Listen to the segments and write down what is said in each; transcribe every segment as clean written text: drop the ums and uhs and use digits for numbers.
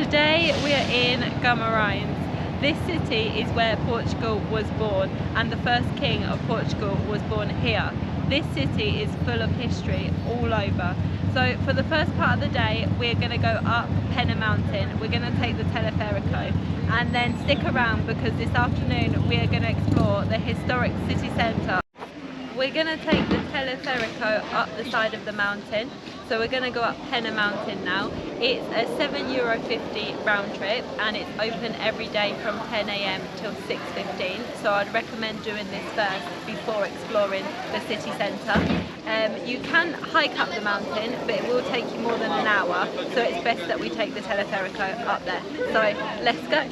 Today we are in Guimarães. This city is where Portugal was born, and the first king of Portugal was born here. This city is full of history all over. So for the first part of the day, we're going to go up Penha Mountain. We're going to take the Teleférico and then stick around because this afternoon we are going to explore the historic city centre. We're going to take the Teleférico up the side of the mountain. So we're going to go up Penha Mountain now. It's a €7.50 round trip and it's open every day from 10 AM till 6:15. So I'd recommend doing this first before exploring the city centre. You can hike up the mountain, but it will take you more than an hour. So it's best that we take the Teleférico up there. So let's go.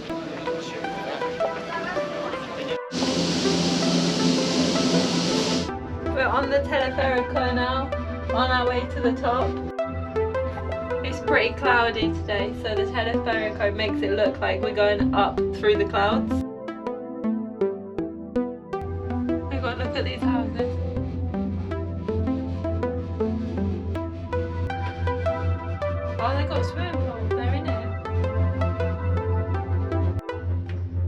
We're on the Teleférico now, on our way to the top. It's pretty cloudy today, so the Teleférico makes it look like we're going up through the clouds. We've got to look at these houses. Oh, they've got swimming pools there, innit?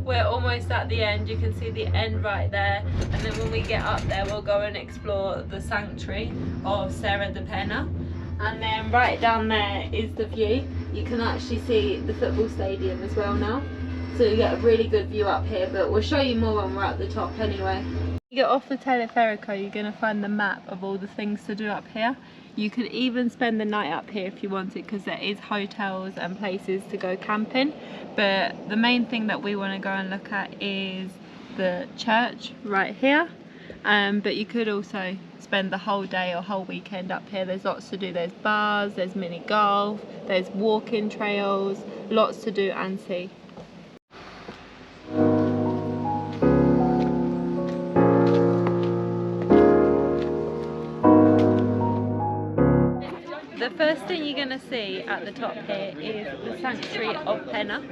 We're almost at the end. You can see the end right there, and then when we get up there we'll go and explore the Sanctuary of Senhora da Penha, and then right down there is the view. You can actually see the football stadium as well now, so you get a really good view up here, but we'll show you more when we're at the top anyway. When you get off the Teleférico, you're going to find the map of all the things to do up here. You could even spend the night up here if you wanted, because there is hotels and places to go camping, but the main thing that we want to go and look at is the church right here. But you could also spend the whole day or whole weekend up here. There's lots to do. There's bars, there's mini golf, there's walking trails, lots to do and see. The first thing you're going to see at the top here is the Sanctuary of Penha.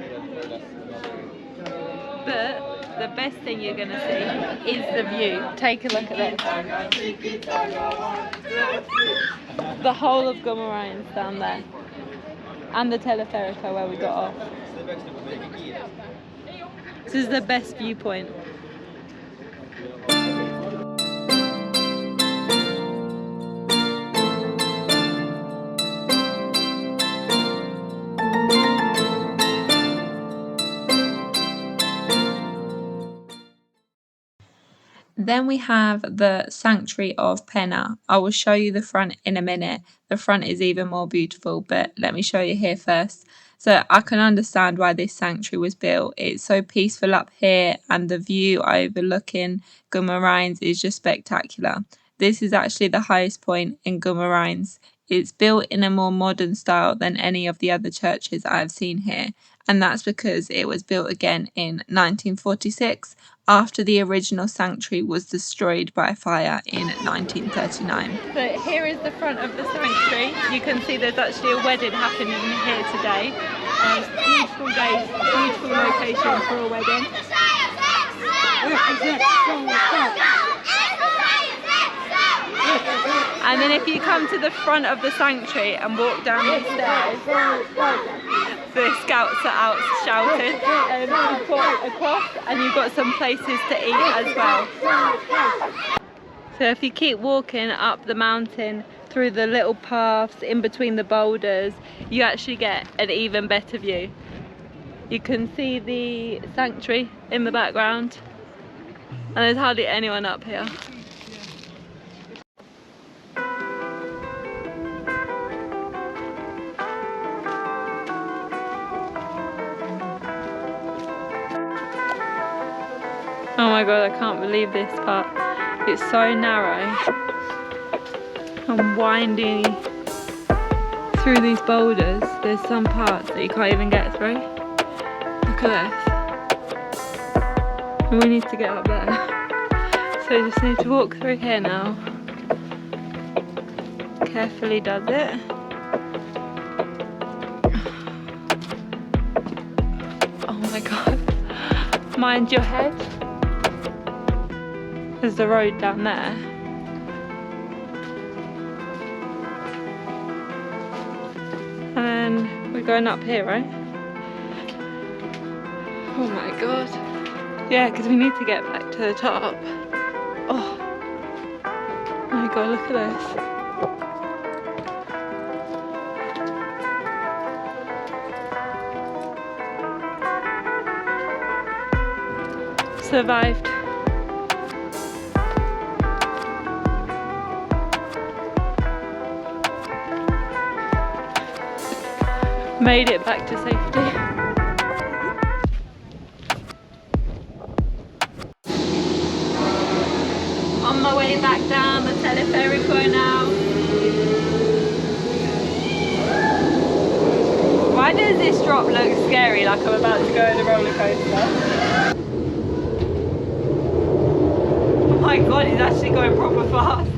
But the best thing you're going to see is the view. Take a look at this. The whole of Guimarães down there. And the Teleférico where we got off. This is the best viewpoint. Then we have the Sanctuary of Penha. I will show you the front in a minute. The front is even more beautiful, but let me show you here first. So I can understand why this sanctuary was built. It's so peaceful up here, and the view overlooking Guimarães is just spectacular. This is actually the highest point in Guimarães. It's built in a more modern style than any of the other churches I've seen here, and that's because it was built again in 1946 after the original sanctuary was destroyed by a fire in 1939. So here is the front of the sanctuary. You can see there's actually a wedding happening here today. Beautiful day, beautiful location for a wedding. And then if you come to the front of the sanctuary and walk down these stairs, the scouts are out shouting, and you've got a cross and you've got some places to eat as well. So if you keep walking up the mountain through the little paths in between the boulders, you actually get an even better view. You can see the sanctuary in the background, and there's hardly anyone up here. Oh my god, I can't believe this part. It's so narrow and windy through these boulders. There's some parts that you can't even get through. Look at this. And we need to get up there. So you just need to walk through here now. Carefully does it. Oh my god. Mind your head. There's the road down there. And then we're going up here, right? Oh my god. Yeah, because we need to get back to the top. Oh my god, look at this. Survived. Made it back to safety. On my way back down the Teleférico now. Why does this drop look scary, like I'm about to go on a roller coaster? Oh my god, it's actually going proper fast.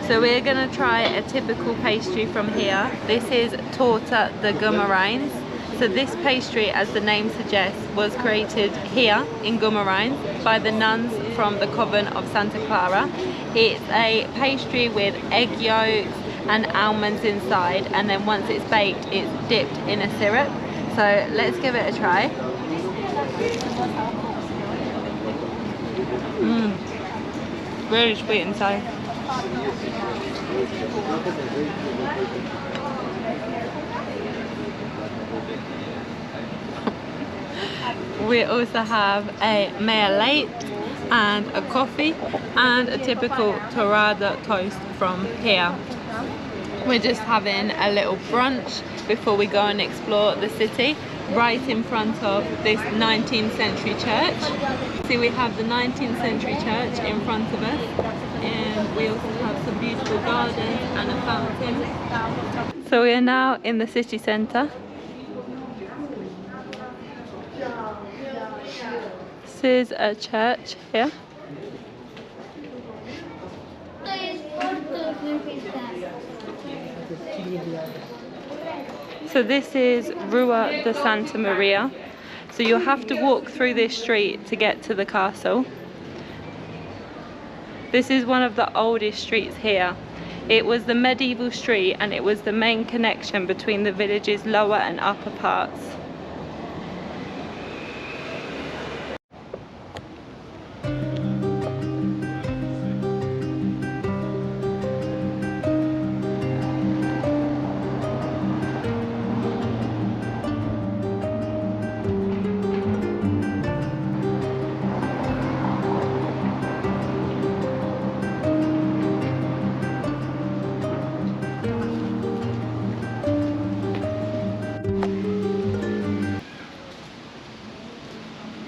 So we're going to try a typical pastry from here. This is torta de Guimarães. So this pastry, as the name suggests, was created here in Guimarães by the nuns from the convent of Santa Clara. It's a pastry with egg yolks and almonds inside, and then once it's baked, it's dipped in a syrup. So let's give it a try. Really sweet inside. We also have a mea late and a coffee and a typical torrada toast from here. We're just having a little brunch before we go and explore the city, right in front of this 19th century church. See, we have the 19th century church in front of us, and we also have some beautiful gardens and a fountain. So we are now in the city centre. This is a church here. So this is Rua de Santa Maria. So you'll have to walk through this street to get to the castle. This is one of the oldest streets here. It was the medieval street and it was the main connection between the village's lower and upper parts.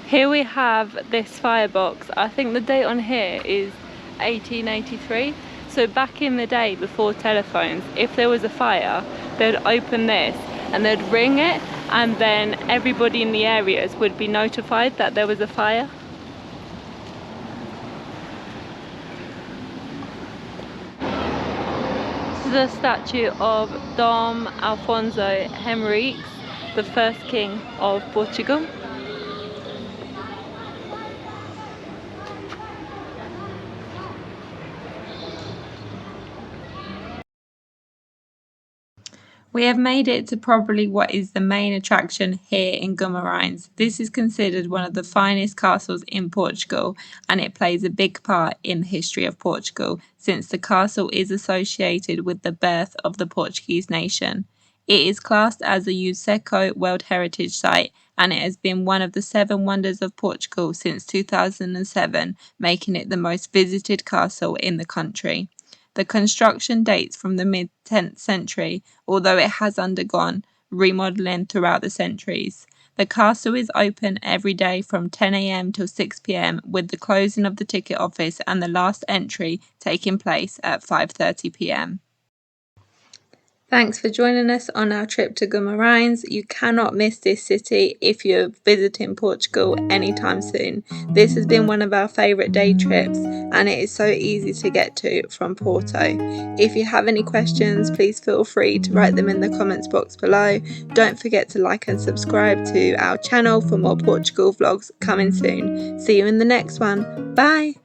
Here we have this firebox. I think the date on here is 1883. So back in the day, before telephones, if there was a fire, they'd open this and they'd ring it, and then everybody in the areas would be notified that there was a fire. This is a statue of Dom Alfonso Henriques, the first king of Portugal. We have made it to probably what is the main attraction here in Guimarães. This is considered one of the finest castles in Portugal, and it plays a big part in the history of Portugal, since the castle is associated with the birth of the Portuguese nation. It is classed as a UNESCO World Heritage Site, and it has been one of the 7 wonders of Portugal since 2007, making it the most visited castle in the country. The construction dates from the mid-10th century, although it has undergone remodeling throughout the centuries. The castle is open every day from 10 AM till 6 PM, with the closing of the ticket office and the last entry taking place at 5:30 PM. Thanks for joining us on our trip to Guimarães. You cannot miss this city if you're visiting Portugal anytime soon. This has been one of our favourite day trips, and it is so easy to get to from Porto. If you have any questions, please feel free to write them in the comments box below. Don't forget to like and subscribe to our channel for more Portugal vlogs coming soon. See you in the next one. Bye!